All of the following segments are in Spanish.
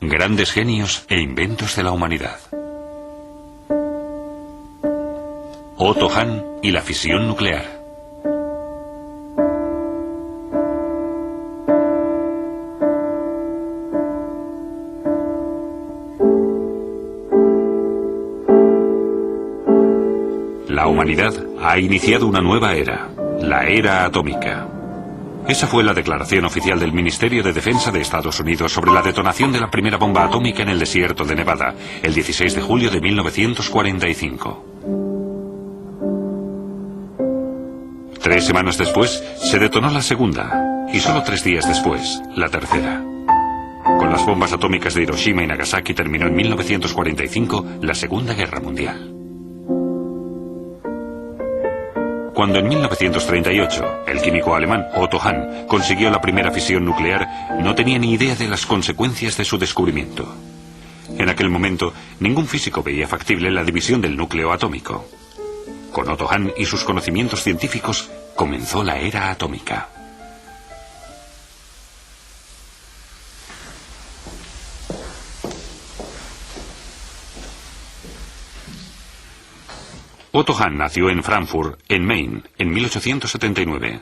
Grandes genios e inventos de la humanidad. Otto Hahn y la fisión nuclear. La humanidad ha iniciado una nueva era, la era atómica. Esa fue la declaración oficial del Ministerio de Defensa de Estados Unidos sobre la detonación de la primera bomba atómica en el desierto de Nevada, el 16 de julio de 1945. 3 semanas después, se detonó la segunda, y solo 3 días después, la tercera. Con las bombas atómicas de Hiroshima y Nagasaki terminó en 1945 la Segunda Guerra Mundial. Cuando en 1938 el químico alemán Otto Hahn consiguió la primera fisión nuclear, no tenía ni idea de las consecuencias de su descubrimiento. En aquel momento, ningún físico veía factible la división del núcleo atómico. Con Otto Hahn y sus conocimientos científicos, comenzó la era atómica. Otto Hahn nació en Frankfurt, en Maine, en 1879.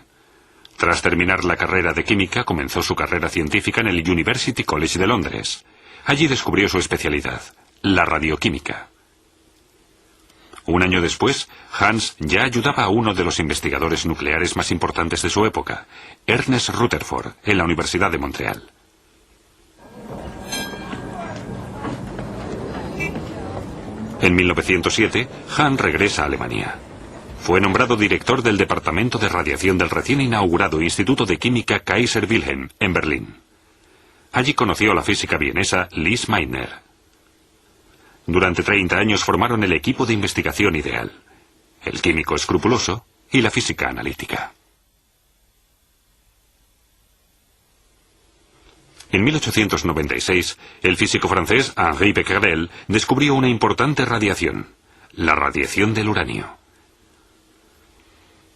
Tras terminar la carrera de química, comenzó su carrera científica en el University College de Londres. Allí descubrió su especialidad, la radioquímica. Un año después, Hans ya ayudaba a uno de los investigadores nucleares más importantes de su época, Ernest Rutherford, en la Universidad de Montreal. En 1907, Hahn regresa a Alemania. Fue nombrado director del Departamento de Radiación del recién inaugurado Instituto de Química Kaiser Wilhelm, en Berlín. Allí conoció a la física vienesa Lise Meitner. Durante 30 años formaron el equipo de investigación ideal, el químico escrupuloso y la física analítica. En 1896, el físico francés Henri Becquerel descubrió una importante radiación, la radiación del uranio.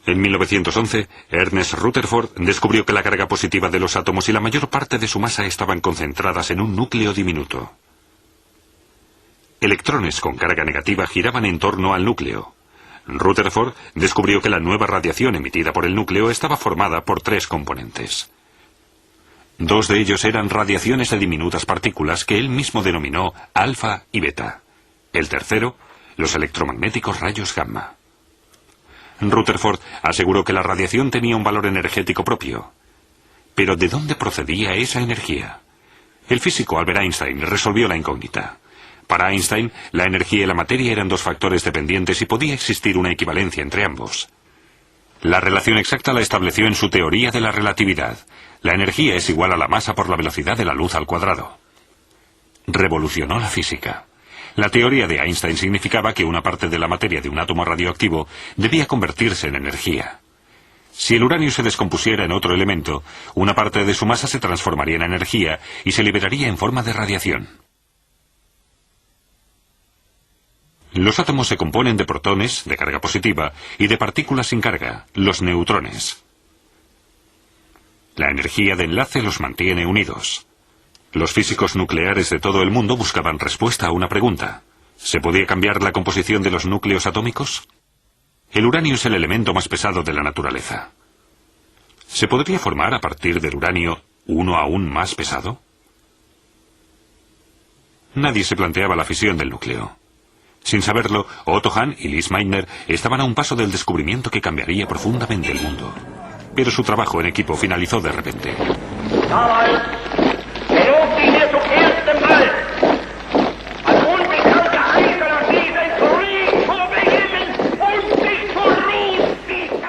En 1911, Ernest Rutherford descubrió que la carga positiva de los átomos y la mayor parte de su masa estaban concentradas en un núcleo diminuto. Electrones con carga negativa giraban en torno al núcleo. Rutherford descubrió que la nueva radiación emitida por el núcleo estaba formada por 3 componentes. 2 de ellos eran radiaciones de diminutas partículas que él mismo denominó alfa y beta. El tercero, los electromagnéticos rayos gamma. Rutherford aseguró que la radiación tenía un valor energético propio. Pero ¿de dónde procedía esa energía? El físico Albert Einstein resolvió la incógnita. Para Einstein, la energía y la materia eran 2 factores dependientes y podía existir una equivalencia entre ambos. La relación exacta la estableció en su teoría de la relatividad. La energía es igual a la masa por la velocidad de la luz al cuadrado. Revolucionó la física. La teoría de Einstein significaba que una parte de la materia de un átomo radioactivo debía convertirse en energía. Si el uranio se descompusiera en otro elemento, una parte de su masa se transformaría en energía y se liberaría en forma de radiación. Los átomos se componen de protones, de carga positiva, y de partículas sin carga, los neutrones. La energía de enlace los mantiene unidos. Los físicos nucleares de todo el mundo buscaban respuesta a una pregunta. ¿Se podía cambiar la composición de los núcleos atómicos? El uranio es el elemento más pesado de la naturaleza. ¿Se podría formar a partir del uranio uno aún más pesado? Nadie se planteaba la fisión del núcleo. Sin saberlo, Otto Hahn y Lise Meitner estaban a un paso del descubrimiento que cambiaría profundamente el mundo. Pero su trabajo en equipo finalizó de repente.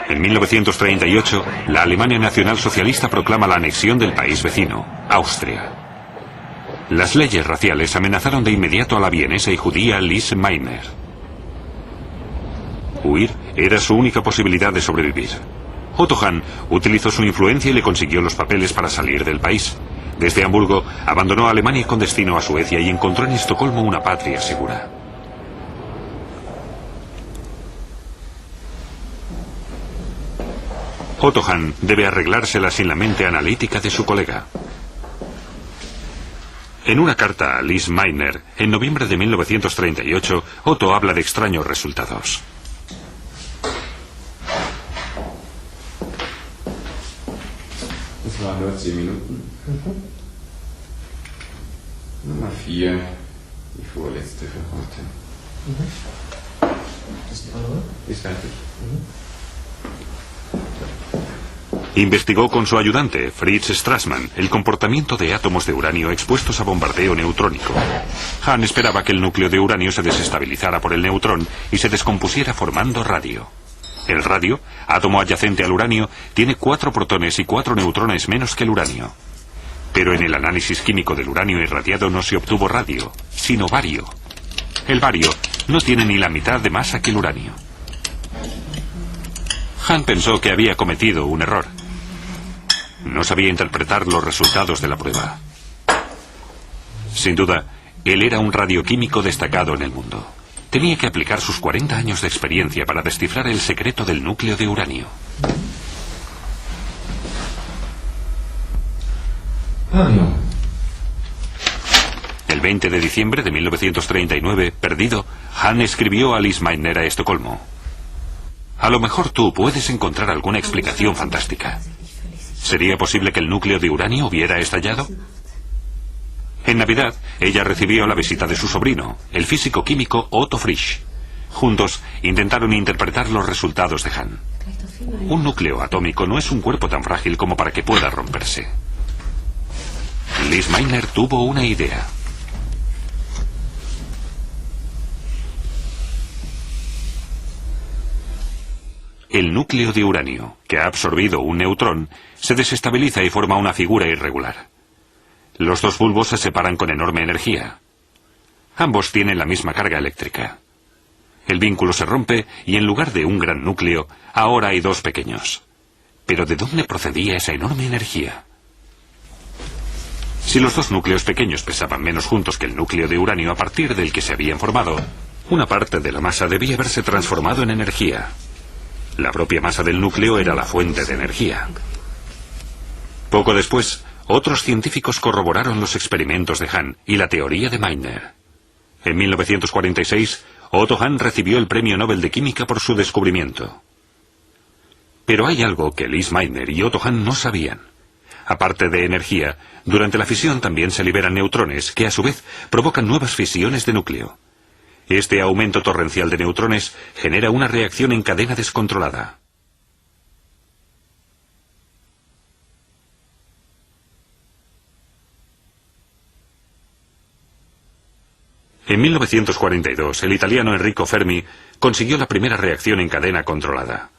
En 1938, la Alemania nacionalsocialista proclama la anexión del país vecino, Austria. Las leyes raciales amenazaron de inmediato a la vienesa y judía Lise Meitner. Huir era su única posibilidad de sobrevivir. Otto Hahn utilizó su influencia y le consiguió los papeles para salir del país. Desde Hamburgo, abandonó Alemania con destino a Suecia y encontró en Estocolmo una patria segura. Otto Hahn debe arreglársela sin la mente analítica de su colega. En una carta a Lise Meitner, en noviembre de 1938, Otto habla de extraños resultados. Das waren nur 10 Minuten. Nummer 4, die vorletzte für heute. Ist die andere? Ist fertig. Investigó con su ayudante, Fritz Strassmann, el comportamiento de átomos de uranio expuestos a bombardeo neutrónico. Hahn esperaba que el núcleo de uranio se desestabilizara por el neutrón y se descompusiera formando radio. El radio, átomo adyacente al uranio, tiene 4 protones y 4 neutrones menos que el uranio. Pero en el análisis químico del uranio irradiado no se obtuvo radio, sino bario. El bario no tiene ni la mitad de masa que el uranio. Hahn pensó que había cometido un error. No sabía interpretar los resultados de la prueba. Sin duda, él era un radioquímico destacado en el mundo. Tenía que aplicar sus 40 años de experiencia para descifrar el secreto del núcleo de uranio. El 20 de diciembre de 1939, perdido, Hahn escribió a Lise Meitner a Estocolmo. A lo mejor tú puedes encontrar alguna explicación fantástica. ¿Sería posible que el núcleo de uranio hubiera estallado? En Navidad, ella recibió la visita de su sobrino, el físico químico Otto Frisch. Juntos, intentaron interpretar los resultados de Hahn. Un núcleo atómico no es un cuerpo tan frágil como para que pueda romperse. Lise Meitner tuvo una idea. El núcleo de uranio, que ha absorbido un neutrón, se desestabiliza y forma una figura irregular. Los dos bulbos se separan con enorme energía. Ambos tienen la misma carga eléctrica. El vínculo se rompe y en lugar de un gran núcleo, ahora hay 2 pequeños. ¿Pero de dónde procedía esa enorme energía? Si los 2 núcleos pequeños pesaban menos juntos que el núcleo de uranio a partir del que se habían formado, una parte de la masa debía haberse transformado en energía. La propia masa del núcleo era la fuente de energía. Poco después, otros científicos corroboraron los experimentos de Hahn y la teoría de Meitner. En 1946, Otto Hahn recibió el Premio Nobel de Química por su descubrimiento. Pero hay algo que Lise Meitner y Otto Hahn no sabían. Aparte de energía, durante la fisión también se liberan neutrones que a su vez provocan nuevas fisiones de núcleo. Este aumento torrencial de neutrones genera una reacción en cadena descontrolada. En 1942, el italiano Enrico Fermi consiguió la primera reacción en cadena controlada.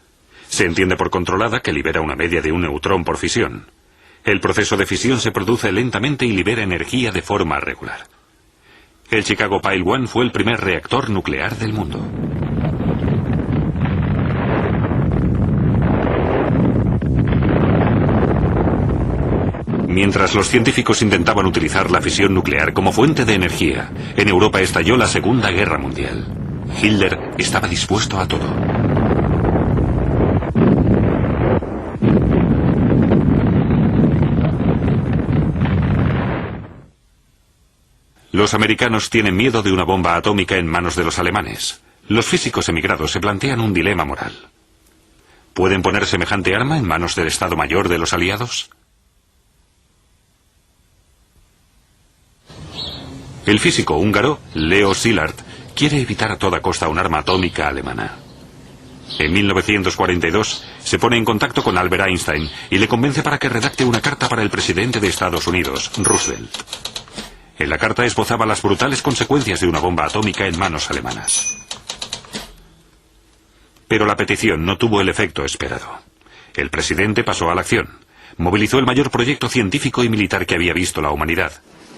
Se entiende por controlada que libera una media de un neutrón por fisión. El proceso de fisión se produce lentamente y libera energía de forma regular. El Chicago Pile 1 fue el primer reactor nuclear del mundo. Mientras los científicos intentaban utilizar la fisión nuclear como fuente de energía, en Europa estalló la Segunda Guerra Mundial. Hitler estaba dispuesto a todo. Los americanos tienen miedo de una bomba atómica en manos de los alemanes. Los físicos emigrados se plantean un dilema moral. ¿Pueden poner semejante arma en manos del Estado Mayor de los aliados? El físico húngaro, Leo Szilard, quiere evitar a toda costa un arma atómica alemana. En 1942 se pone en contacto con Albert Einstein y le convence para que redacte una carta para el presidente de Estados Unidos, Roosevelt. En la carta esbozaba las brutales consecuencias de una bomba atómica en manos alemanas. Pero la petición no tuvo el efecto esperado. El presidente pasó a la acción. Movilizó el mayor proyecto científico y militar que había visto la humanidad,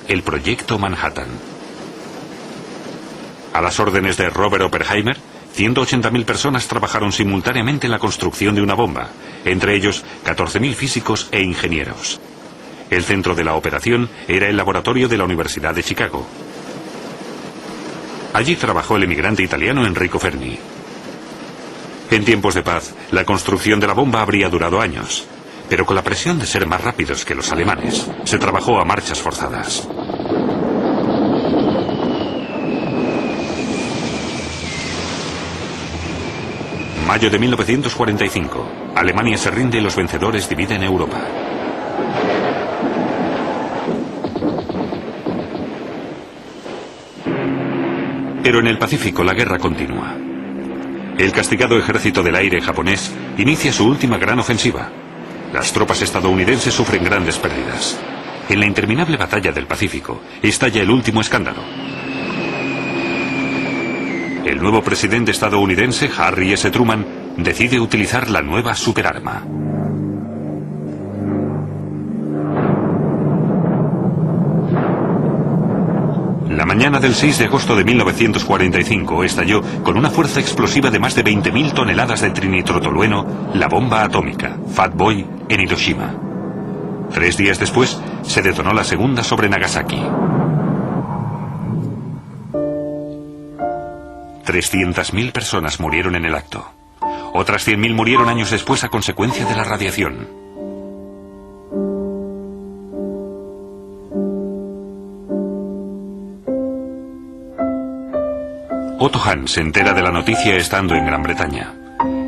el Proyecto Manhattan. A las órdenes de Robert Oppenheimer, 180.000 personas trabajaron simultáneamente en la construcción de una bomba, entre ellos 14.000 físicos e ingenieros. El centro de la operación era el laboratorio de la Universidad de Chicago. Allí trabajó el emigrante italiano Enrico Fermi. En tiempos de paz, la construcción de la bomba habría durado años, Pero con la presión de ser más rápidos que los alemanes, se trabajó a marchas forzadas. Mayo de 1945. Alemania se rinde y los vencedores dividen Europa. Pero en el Pacífico la guerra continúa. El castigado ejército del aire japonés inicia su última gran ofensiva. Las tropas estadounidenses sufren grandes pérdidas. En la interminable batalla del Pacífico estalla el último escándalo. El nuevo presidente estadounidense, Harry S. Truman, decide utilizar la nueva superarma. La mañana del 6 de agosto de 1945 estalló con una fuerza explosiva de más de 20.000 toneladas de trinitrotolueno la bomba atómica Fat Boy en Hiroshima. 3 días después se detonó la segunda sobre Nagasaki. 300.000 personas murieron en el acto. Otras 100.000 murieron años después a consecuencia de la radiación. Otto Hahn se entera de la noticia estando en Gran Bretaña.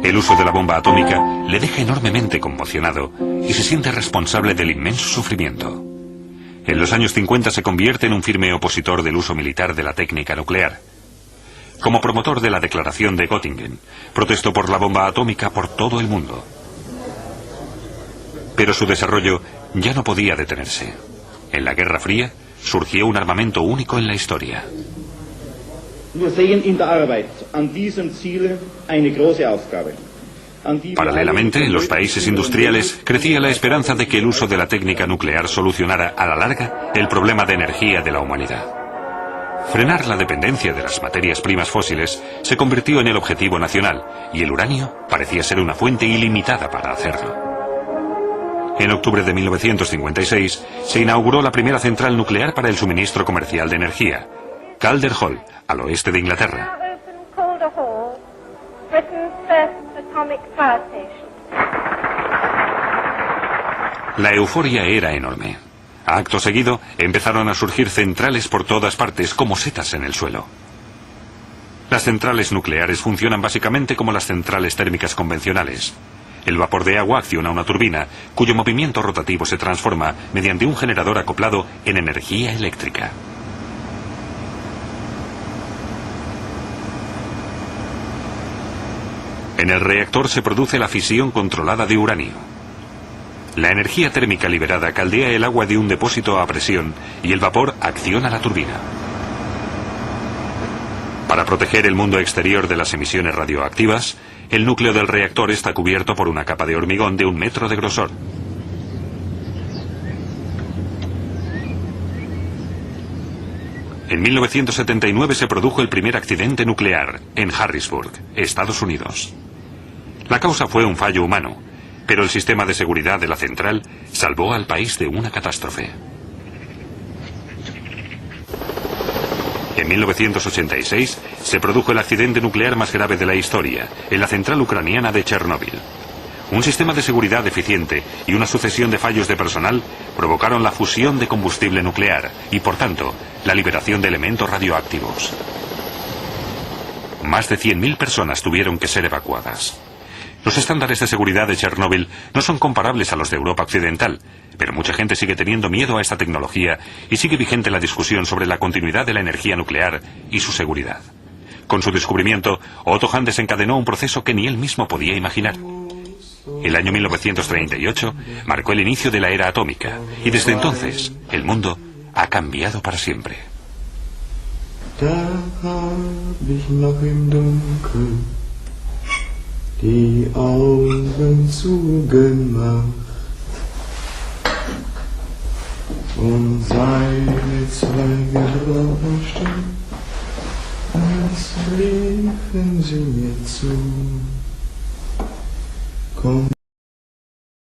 El uso de la bomba atómica le deja enormemente conmocionado y se siente responsable del inmenso sufrimiento. En los años 50 se convierte en un firme opositor del uso militar de la técnica nuclear. Como promotor de la declaración de Göttingen, protestó por la bomba atómica por todo el mundo. Pero su desarrollo ya no podía detenerse. En la Guerra Fría surgió un armamento único en la historia. Paralelamente, en los países industriales crecía la esperanza de que el uso de la técnica nuclear solucionara a la larga el problema de energía de la humanidad. Frenar la dependencia de las materias primas fósiles se convirtió en el objetivo nacional y el uranio parecía ser una fuente ilimitada para hacerlo. En octubre de 1956 se inauguró la primera central nuclear para el suministro comercial de energía, Calder Hall, al oeste de Inglaterra. La euforia era enorme. Acto seguido, empezaron a surgir centrales por todas partes como setas en el suelo. Las centrales nucleares funcionan básicamente como las centrales térmicas convencionales. El vapor de agua acciona una turbina, cuyo movimiento rotativo se transforma mediante un generador acoplado en energía eléctrica. En el reactor se produce la fisión controlada de uranio. La energía térmica liberada caldea el agua de un depósito a presión y el vapor acciona la turbina. Para proteger el mundo exterior de las emisiones radioactivas, el núcleo del reactor está cubierto por una capa de hormigón de 1 metro de grosor. En 1979 se produjo el primer accidente nuclear en Harrisburg, Estados Unidos. La causa fue un fallo humano, pero el sistema de seguridad de la central salvó al país de una catástrofe. En 1986 se produjo el accidente nuclear más grave de la historia, en la central ucraniana de Chernóbil. Un sistema de seguridad deficiente y una sucesión de fallos de personal provocaron la fusión de combustible nuclear y, por tanto, la liberación de elementos radioactivos. Más de 100.000 personas tuvieron que ser evacuadas. Los estándares de seguridad de Chernóbil no son comparables a los de Europa occidental, pero mucha gente sigue teniendo miedo a esta tecnología y sigue vigente la discusión sobre la continuidad de la energía nuclear y su seguridad. Con su descubrimiento, Otto Hahn desencadenó un proceso que ni él mismo podía imaginar. El año 1938 marcó el inicio de la era atómica y desde entonces el mundo ha cambiado para siempre. Die Augen zugemacht und seine Zweige rauschten, als riefen sie mir zu. Komm.